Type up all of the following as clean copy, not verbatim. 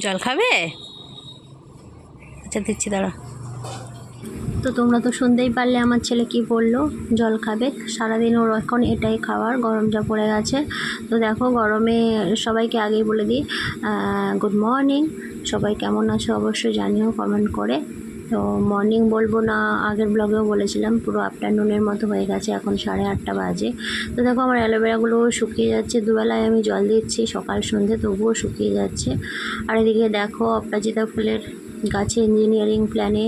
জল খাবে? আচ্ছা দিচ্ছি, দাঁড়া। তো তোমরা তো শুনতেই পারলে আমার ছেলে কি বললো, জল খাবে। সারাদিন ওর এখন এটাই খাওয়ার, গরম যা পড়ে গেছে। তো দেখো গরমে সবাইকে আগেই বলে দিই গুড মর্নিং। সবাই কেমন আছো অবশ্যই জানিও কমেন্ট করে। তো মর্নিং বলবো না, আগের ব্লগেও বলেছিলাম, পুরো আফটারনুনের মতো হয়ে গেছে, এখন 8:30 বাজে। তো দেখো আমার অ্যালোভেরাগুলো শুকিয়ে যাচ্ছে, দুবেলায় আমি জল দিচ্ছি সকাল সন্ধে, তবুও শুকিয়ে যাচ্ছে। আর এদিকে দেখো অপরাজিতা ফুলের গাছে ইঞ্জিনিয়ারিং প্ল্যানে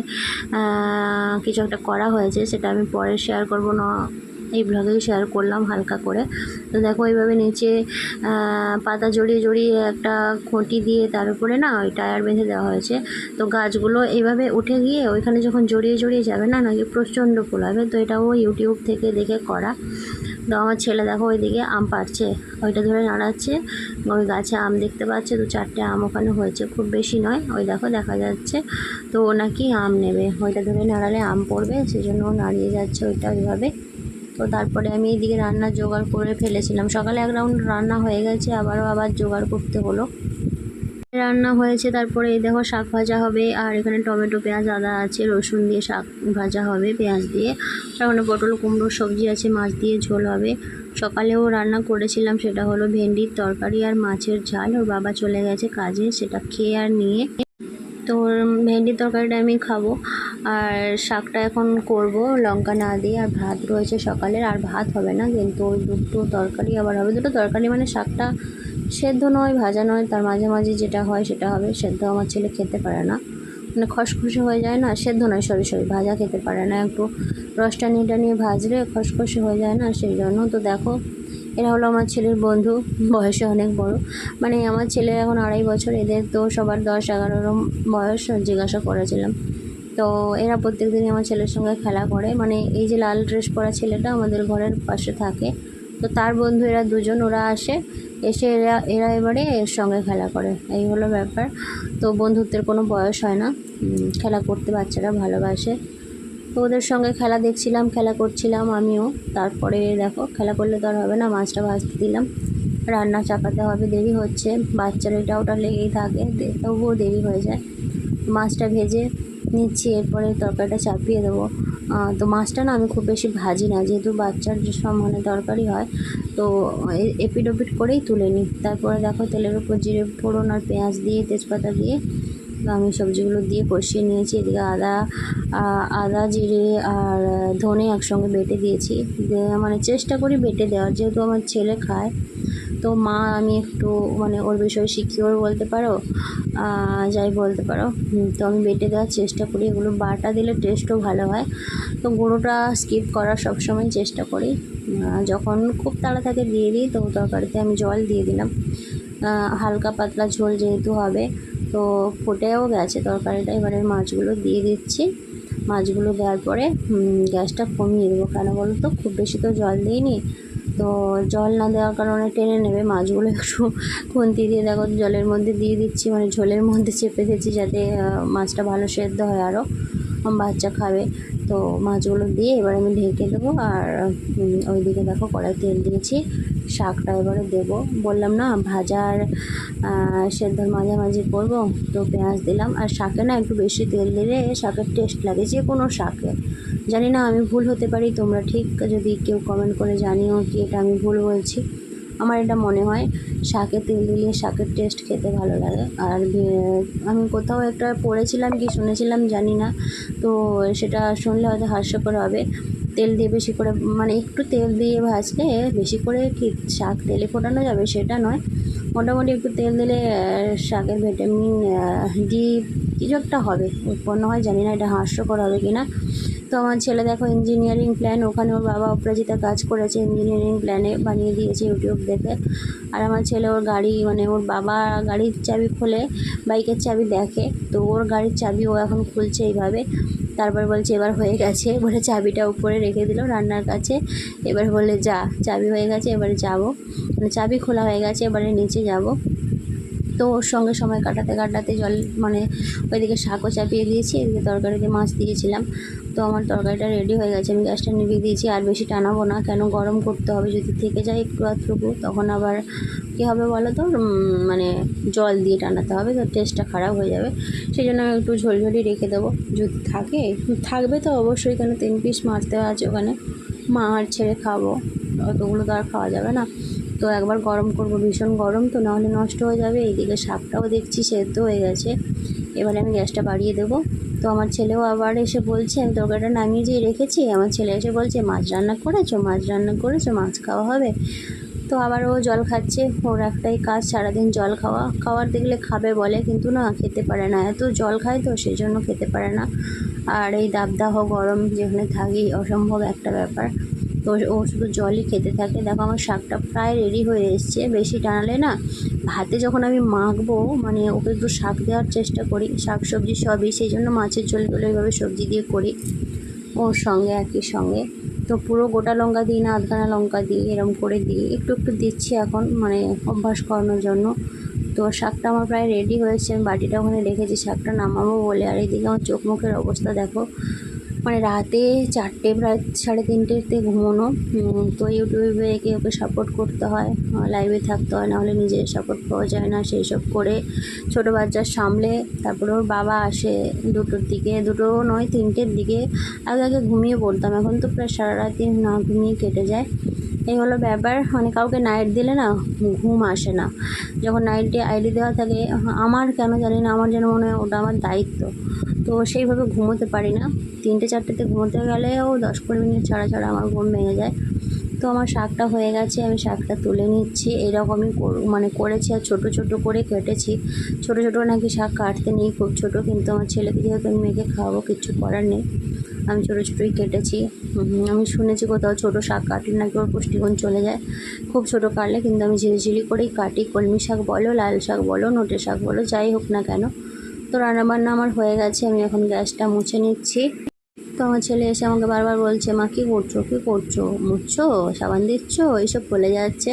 কিছু একটা করা হয়েছে, সেটা আমি পরে শেয়ার করব না, এই ব্লগেই শেয়ার করলাম হালকা করে। তো দেখো এইভাবে নিচে পাতা জড়িয়ে জড়িয়ে একটা খুঁটি দিয়ে তার উপরে না ওই টায়ার বেঁধে দেওয়া হয়েছে। তো গাছগুলো এইভাবে উঠে গিয়ে ওইখানে যখন জড়িয়ে জড়িয়ে যাবে না, নাকি প্রচণ্ড ফুল হবে। তো এটাও ইউটিউব থেকে দেখে করা। তো আমার ছেলে দেখো ওইদিকে আম পাড়ছে, ওইটা ধরে নাড়াচ্ছে, ওই গাছে আম দেখতে পাচ্ছে। তো 4টে আম ওখানে হয়েছে, খুব বেশি নয়, ওই দেখো দেখা যাচ্ছে। তো ও নাকি আম নেবে, ওইটা ধরে নাড়ালে আম পড়বে, সেই জন্য ও নাড়িয়ে যাচ্ছে ওইটা ওইভাবে। তো তারপরে আমি এইদিকে রান্নার জোগাড় করে ফেলেছিলাম, সকালে এক রাউন্ড রান্না হয়ে গেছে, আবার জোগাড় করতে হলো। রান্না হয়েছে, তারপরে এই দেখো শাক ভাজা হবে, আর এখানে টমেটো পেঁয়াজ আদা আছে, রসুন দিয়ে শাক ভাজা হবে পেঁয়াজ দিয়ে। আর ওখানে পটল কুমড়োর সবজি আছে, মাছ দিয়ে ঝোল হবে। সকালেও রান্না করেছিলাম, সেটা হলো ভেন্ডির তরকারি আর মাছের ঝাল। ওর বাবা চলে গেছে কাজে, সেটা খেয়ে আর নিয়ে। তো ভেন্ডির তরকারিটা আমি খাবো, আর শাকটা এখন করব লঙ্কা না দিয়ে। আর ভাত রয়েছে সকালের, আর ভাত হবে না, কিন্তু ওই দুটো তরকারি আবার হবে। দুটো তরকারি মানে শাকটা সেদ্ধ নয় ভাজা নয়, তার মাঝে মাঝে যেটা হয় সেটা হবে। সেদ্ধ আমার ছেলে খেতে পারে না, মানে খসখসে হয়ে যায় না, সেদ্ধ নয় সরি ভাজা খেতে পারে না। একটু রসটা নিয়ে ভাজলে খসখসে হয়ে যায় না, সেই জন্য। তো দেখো এরা হলো আমার ছেলের বন্ধু, বয়সে অনেক বড়, মানে আমার ছেলের এখন 2.5 বছর, এদের তো সবার 10-11 বয়স জিজ্ঞাসা করেছিলাম। তো এরা প্রত্যেক দিনই আমার ছেলের সঙ্গে খেলা করে, মানে এই যে লাল ড্রেস পরা ছেলেটা আমাদের ঘরের পাশে থাকে, তো তার বন্ধু এরা দুজন, ওরা আসে, এসে এরা এবারে এর সঙ্গে খেলা করে, এই হলো ব্যাপার। তো বন্ধুত্বের কোনো বয়স হয় না, খেলা করতে বাচ্চারা ভালোবাসে। তো ওদের সঙ্গে খেলা দেখছিলাম, খেলা করছিলাম আমিও। তারপরে দেখো খেলা করলে তো আর হবে না, মাছটা ভাজতে দিলাম, রান্না চাপাতে হবে, দেরি হচ্ছে, বাচ্চার এটা ওটা লেগেই থাকে, তবুও দেরি হয়ে যায়। মাছটা ভেজে নিচ্ছি, এরপরে তরকারিটা চাপিয়ে দেবো। তো মাছটা না আমি খুব বেশি ভাজি না, যেহেতু বাচ্চার যে সব মানে তরকারি হয়, তো এপিট ওপিট করেই তুলে নিই। তারপরে দেখো তেলের উপর জিরে ফোড়ন আর পেঁয়াজ দিয়ে তেজপাতা দিয়ে আমি সবজিগুলো দিয়ে কষিয়ে নিয়েছি। এদিকে আদা জিরে আর ধনে একসঙ্গে বেটে দিয়েছি, মানে চেষ্টা করি বেটে দেওয়ার, যেহেতু আমার ছেলে খায়। তো মা আমি একটু মানে ওর বিষয়ে সিকিওর বলতে পারো, যাই বলতে পারো। তো আমি বেটে দেওয়ার চেষ্টা করি, এগুলো বাটা দিলে টেস্টও ভালো হয়। তো গুঁড়োটা স্কিপ করার সবসময় চেষ্টা করি। যখন খুব তাড়া থাকে দিয়ে দিই, তো তরকারিতে আমি জল দিয়ে দিলাম, হালকা পাতলা ঝোল যেহেতু হবে। তো ফুটেও গেছে তরকারিটা, এবারে মাছগুলো দিয়ে দিচ্ছি। মাছগুলো দেওয়ার পরে গ্যাসটা কমিয়ে দেবো, কেন বলো তো, খুব বেশি তো জল দিইনি, তো জল না দেওয়ার কারণে টেনে নেবে। মাছগুলো একটু খুন্তি দিয়ে দেখো জলের মধ্যে দিয়ে দিচ্ছি, মানে ঝোলের মধ্যে চেপে দিচ্ছি, যাতে মাছটা ভালো সেদ্ধ হয়, আরও বাচ্চা খাবে। তো মাছগুলো দিয়ে এবার আমি ঢেকে দেবো। আর ওইদিকে দেখো কড়াই তেল দিয়েছি, শাকটা এবারে দেবো, বললাম না ভাজার সেদ্ধর মাঝামাঝি করবো। তো পেঁয়াজ দিলাম, আর শাকে না একটু বেশি তেল দিলে শাকের টেস্ট লাগে, যে কোনো শাকে। জানি না আমি ভুল হতে পারি, তোমরা ঠিক যদি কেউ কমেন্ট করে জানিও কি এটা আমি ভুল বলছি। আমার এটা মনে হয় শাকে তেল দিলে শাকের টেস্ট খেতে ভালো লাগে। আর আমি কোথাও একটা পড়েছিলাম কি শুনেছিলাম জানি না, তো সেটা শুনলে হয়তো হাস্যকর হবে। তেল দিয়ে বেশি করে, মানে একটু তেল দিয়ে ভাজলে বেশি করে কি শাক তেলে ফোটানো যাবে সেটা নয়, মোটামুটি একটু তেল দিলে শাকের ভিটামিন ডি কিছু একটা হবে, উৎপন্ন হয়, জানি না এটা হাস্যকর হবে কি না। তো আমার ছেলে দেখো ইঞ্জিনিয়ারিং প্ল্যান, ওখানে ওর বাবা অপরাজিতা কাজ করেছে, ইঞ্জিনিয়ারিং প্ল্যানে বানিয়ে দিয়েছে ইউটিউব দেখে। আর আমার ছেলে ওর গাড়ি, মানে ওর বাবা গাড়ির চাবি খোলে, বাইকের চাবি দেখে, তো ওর গাড়ির চাবি ও এখন খুলছে এইভাবে। তারপর বলছে এবার হয়ে গেছে, বলে চাবিটা উপরে রেখে দিল রান্নার কাছে। এবার বলে যা চাবি হয়ে গেছে, এবারে যাবো, মানে চাবি খোলা হয়ে গেছে, এবারে নিচে যাব। তো ওর সঙ্গে সময় কাটাতে কাটাতে জল মানে ওইদিকে শাকও চাপিয়ে দিয়েছি, এদিকে তরকারিতে মাছ দিয়েছিলাম। তো আমার তরকারিটা রেডি হয়ে গেছে, আমি গ্যাসটা নিভিয়ে দিয়েছি। আর বেশি টানাবো না, কেন গরম করতে হবে, যদি থেকে যায় একটু আধটুকু তখন আবার কী হবে বলো তো, মানে জল দিয়ে টানাতে হবে, তো টেস্টটা খারাপ হয়ে যাবে। সেই জন্য আমি একটু ঝোলঝোলি রেখে দেবো, যদি থাকবে তো অবশ্যই, কেন 3 পিস মারতে আছে ওখানে, মা আর ছেড়ে খাবো, অতগুলো তো আর খাওয়া যাবে না। তো একবার গরম করবো, ভীষণ গরম তো, নাহলে নষ্ট হয়ে যাবে। এইদিকে শাকটাও দেখছি সেদ্ধ হয়ে গেছে, এবারে আমি গ্যাসটা বাড়িয়ে দেবো। তো আমার ছেলেও আবার এসে বলছে, আমি তরকারিটা নামিয়ে যেয়ে রেখেছি, আমার ছেলে এসে বলছে মাছ রান্না করেছো, মাছ খাওয়া হবে। তো আবার ও জল খাচ্ছে, ওর একটাই কাজ সারাদিন জল খাওয়ার দেখলে খাবে বলে, কিন্তু না, খেতে পারে না, এত জল খায় তো সেই জন্য খেতে পারে না। আর এই দাবদাহ গরম যেখানে থাকি, অসম্ভব একটা ব্যাপার। তো ও শুধু জলই খেতে থাকে। দেখো আমার শাকটা প্রায় রেডি হয়ে এসছে, বেশি টানালে না ভাতে যখন আমি মাখবো, মানে ওকে একটু শাক দেওয়ার চেষ্টা করি, শাক সবজি সবই, সেই জন্য মাছের ঝোল টোলে এইভাবে সবজি দিয়ে করি ওর সঙ্গে, একই সঙ্গে। তো পুরো গোটা লঙ্কা দিই না, আধখানা লঙ্কা দিই, এরম করে দিই, একটু একটু দিচ্ছি এখন, মানে অভ্যাস করানোর জন্য। তো শাকটা আমার প্রায় রেডি হয়েছে, আমি বাটিটা ওখানে রেখেছি শাকটা নামাবো বলে। আর এইদিকে আমার চোখ মুখের অবস্থা দেখো, মানে রাতে 4টে, প্রায় 3:30তে ঘুমোনো। তো ইউটিউবে একে ওকে সাপোর্ট করতে হয়, লাইভে থাকতে হয়, নাহলে নিজের সাপোর্ট পাওয়া যায় না। সেই সব করে ছোটো বাচ্চার সামলে, তারপরে ওর বাবা আসে 2টোর দিকে, 2টো নয় 3টের দিকে। আগে ঘুমিয়ে পড়তাম, এখন তো প্রায় সারা রাতই না ঘুমিয়ে কেটে যায়। এই হলো ব্যাপার, মানে কাউকে নাইট দিলে না ঘুম আসে না। যখন নাইটে আইডি দেওয়া থাকে, আমার কেন জানি না, আমার যেন মনে হয় ওটা আমার দায়িত্ব, তো সেইভাবে ঘুমোতে পারি না। 3টে 4টেতে ঘুমোতে গেলেও 10-15 মিনিট ছাড়া আমার ঘুম ভেঙে যায়। তো আমার শাকটা হয়ে গেছে, আমি শাকটা তুলে নিচ্ছি। এইরকমই মানে করেছি, আর ছোটো ছোটো করে কেটেছি। ছোটো ছোটো নাকি শাক কাটতে নেই, খুব ছোটো, কিন্তু আমার ছেলেকে যেহেতু আমি মেয়েকে খাওয়াবো, কিচ্ছু করার নেই, আমি ছোটো ছোটোই কেটেছি। আমি শুনেছি কোথাও ছোটো শাক কাটলে নাকি ওর পুষ্টিগুণ চলে যায়, খুব ছোটো কাটলে, কিন্তু আমি ঝিরিঝিরি করেই কাটি। কলমি শাক বলো, লাল শাক বলো, নোটে শাক বলো, যাই হোক না কেন। তো রান্নাবান্না আমার হয়ে গেছে, আমি এখন গ্যাসটা মুছে নিচ্ছি। তো আমার ছেলে এসে আমাকে বারবার বলছে, মা কী করছো, মুছছো, সাবান দিচ্ছ, এইসব বলে যাচ্ছে।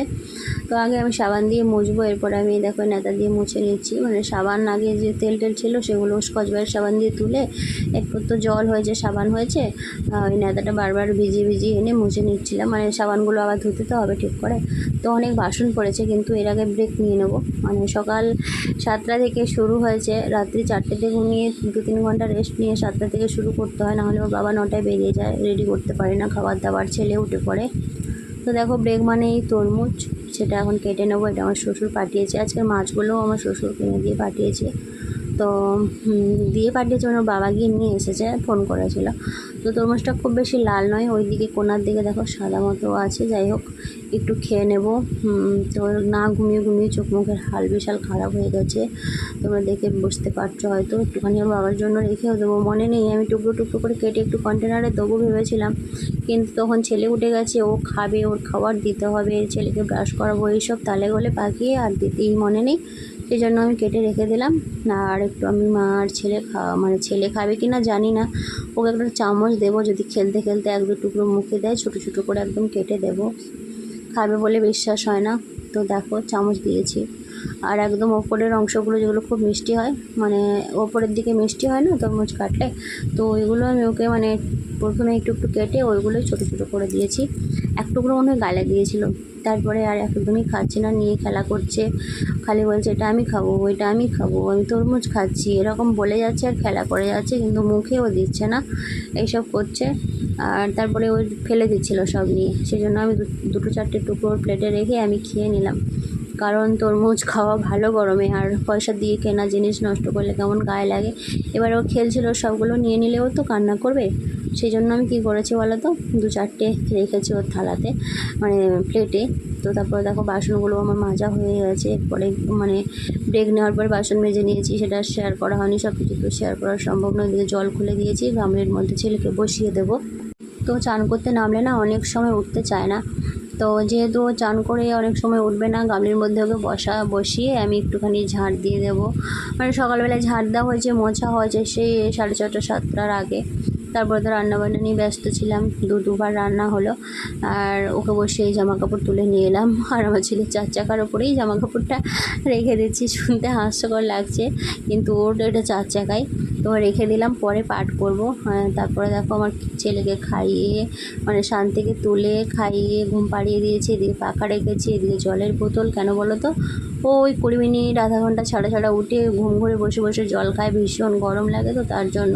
তো আগে আমি সাবান দিয়ে মুছবো, এরপরে আমি দেখো নেতা দিয়ে মুছে নিচ্ছি। মানে সাবান আগে যে তেল ছিল সেগুলো স্কচব্রাইট সাবান দিয়ে তুলে, একটু তো জল হয়েছে, সাবান হয়েছে, ওই নেতাটা বারবার ভিজিয়ে এনে মুছে নিচ্ছিলাম। মানে সাবানগুলো আবার ধুতে তো হবে ঠিক করে। তো অনেক বাসন পড়েছে, কিন্তু এর আগে ব্রেক নিয়ে নেবো। মানে সকাল 7টা থেকে শুরু হয়েছে, রাত্রি 4টেতে ঘুমিয়ে 2-3 ঘন্টা রেস্ট নিয়ে 7টা থেকে শুরু করতে হয়, নাহলে ওর বাবা 9টায় বেরিয়ে যায়, রেডি করতে পারে না খাবার দাবার, ছেলে উঠে পড়ে। তো দেখো ব্রেক মানে এই তরমুজ, সেটা এখন কেটে নেবো। এটা আমার শ্বশুর পাঠিয়েছে, আজকের মাছগুলোও আমার শ্বশুর কিনে দিয়ে পাঠিয়েছে। তো পাঠিয়েছে, ওনার বাবা গিয়ে নিয়ে এসেছে, ফোন করেছিল। তো তরমুজটা খুব বেশি লাল নয়, ওই দিকে কোনার দিকে দেখো সাদা মতো আছে। যাই হোক, একটু খেয়ে নেব। তো না ঘুমিয়ে চোখ মুখের হাল বিশাল খারাপ হয়ে গেছে, তোমরা দেখে বুঝতে পারছো হয়তো। একটুখানি ওর বাবার জন্য রেখেও দেবো, মনে নেই, আমি টুকরো করে কেটে একটু কন্টেনারে দেবো ভেবেছিলাম, কিন্তু তখন ছেলে উঠে গেছে, ও খাবে, ওর খাবার দিতে হবে, ছেলেকে ব্রাশ করাবো, এইসব তালে গলে পাকিয়ে আর দিতেই মনে নেই, সেই জন্য আমি কেটে রেখে দিলাম। আর একটু আমি মা আর ছেলে মানে ছেলে খাবে কি না জানি না, ওকে একটা চামচ দেবো, যদি খেলতে 1-2 টুকরো মুখে দেয়, ছোটো করে একদম কেটে দেবো, খাবে বলে বিশ্বাস হয় না। তো দেখো চামচ দিয়েছি। আর একদম ওপরের অংশগুলো যেগুলো খুব মিষ্টি হয়, মানে ওপরের দিকে মিষ্টি হয় না তরমুজ কাটলে, তো ওইগুলো আমি ওকে মানে প্রথমে একটু কেটে ওইগুলোই ছোটো করে দিয়েছি। এক টুকরো মনে হয় গালে দিয়েছিল, তারপরে আর একদমই খাচ্ছে না, নিয়ে খেলা করছে, খালি বলছে এটা আমি খাবো, ওইটা আমি খাবো, আমি তরমুজ খাচ্ছি, এরকম বলে যাচ্ছে আর খেলা করে যাচ্ছে, কিন্তু মুখেও দিচ্ছে না, এইসব করছে। আর তারপরে ওই ফেলে দিচ্ছিলো সব নিয়ে, সেই জন্য আমি 2-4টে টুকরো প্লেটে রেখে আমি খেয়ে নিলাম। কারণ তরমুজ খাওয়া ভালো গরমে, আর পয়সা দিয়ে কেনা জিনিস নষ্ট করলে কেমন গায়ে লাগে। এবার ও খেলছিল, সবগুলো নিয়ে নিলেও তো কান্না করবে, সেই জন্য আমি কী করেছি বলো তো, 2-4টে রেখেছি ওর থালাতে, মানে প্লেটে। তো তারপরে দেখো বাসনগুলো আমার মাজা হয়ে গেছে, এরপরে মানে ব্রেক নেওয়ার পর বাসন মেজে নিয়েছি, সেটা শেয়ার করা হয়নি, সব কিছু তো শেয়ার করা সম্ভব নয়। এদিকে জল খুলে দিয়েছি, গামলির মধ্যে ছেলেকে বসিয়ে দেবো। তো চান করতে নামলে না অনেক সময় উঠতে চায় না, তো যেহেতু ও চান করে অনেক সময় উঠবে না, গামলির মধ্যে ওকে বসিয়ে আমি একটুখানি ঝাঁট দিয়ে দেবো। মানে সকালবেলায় ঝাঁট দেওয়া হয়েছে, মোছা হয়েছে সেই 6:30-7টার আগে, তারপরে তো রান্নাবান্না নিয়ে ব্যস্ত ছিলাম, দুবার রান্না হলো। আর ওকে বসে এই জামা কাপড় তুলে নিয়ে এলাম, আর আমার ছেলের 4 চাকার ওপরেই জামা কাপড়টা রেখে দিচ্ছি। শুনতে হাস্যকর লাগছে, কিন্তু ওর এটা 4 চাকায়, তো রেখে দিলাম, পরে পাঠ করবো। তারপরে দেখো আমার ছেলেকে খাইয়ে মানে শান থেকে তুলে খাইয়ে ঘুম পাড়িয়ে দিয়েছি। এদিকে পাখা রেখেছি, এদিকে জলের বোতল। কেন বলো তো, ও ওই 20 মিনিট আধা ঘন্টা ছাড়া ছাড়া উঠে ঘুম ঘুরে বসে বসে জল খায়, ভীষণ গরম লাগে তো তার জন্য।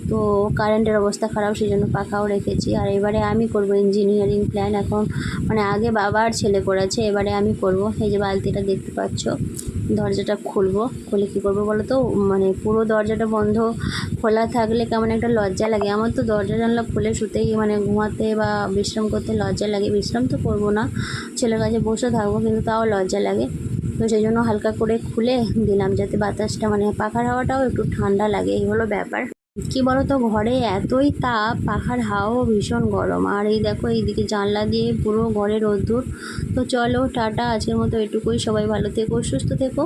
তো কারেন্টের অবস্থা খারাপ, সেই জন্য পাখাও রেখেছি। আর এবারে আমি করব ইঞ্জিনিয়ারিং প্ল্যান এখন, মানে আগে বাবা আর ছেলে করেছে, এবারে আমি করব। এই যে বালতিটা দেখতে পাচ্ছ, দরজাটা খুলবো, খুলে কী করবো বলো তো, মানে পুরো দরজাটা বন্ধ খোলা থাকলে কেমন একটা লজ্জা লাগে। আমার তো দরজা জানলা খুলে শুতেই মানে ঘুমাতে বা বিশ্রাম করতে লজ্জা লাগে। বিশ্রাম তো করবো না, ছেলের কাছে বসে থাকবো, কিন্তু তাও লজ্জা লাগে। তো সেই জন্য হালকা করে খুলে দিলাম, যাতে বাতাসটা মানে পাখার হাওয়াটাও একটু ঠান্ডা লাগে, এই হলো ব্যাপার। কি বলো তো, ঘরে এতই তাপ, পাখার হাওয়াও ভীষণ গরম। আর এই দেখো এইদিকে জানলা দিয়ে পুরো ঘরে রোদ্দুর। তো চলো টাটা, আজকের মতো এটুকুই। সবাই ভালো থেকো, সুস্থ থেকো।